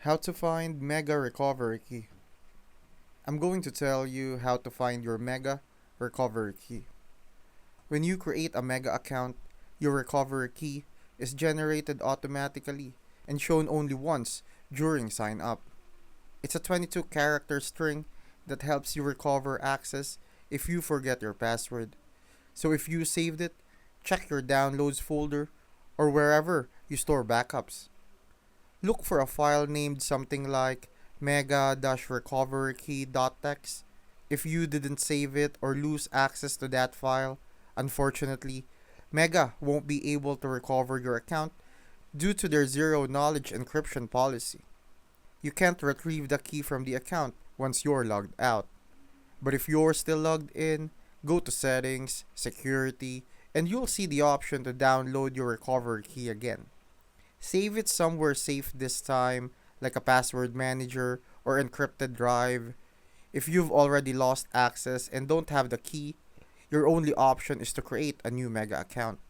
How to find Mega Recovery Key. I'm going to tell you how to find your Mega Recovery Key. When you create a Mega account, your recovery key is generated automatically and shown only once during sign up. It's a 22 character string that helps you recover access if you forget your password. So if you saved it, check your downloads folder or wherever you store backups. Look for a file named something like mega-recoverykey.txt. If you didn't save it or lose access to that file, unfortunately, Mega won't be able to recover your account due to their zero knowledge encryption policy. You can't retrieve the key from the account once you're logged out. But if you're still logged in, go to Settings, Security, and you'll see the option to download your recovery key again. Save it somewhere safe this time, like a password manager or encrypted drive. If you've already lost access and don't have the key, your only option is to create a new Mega account.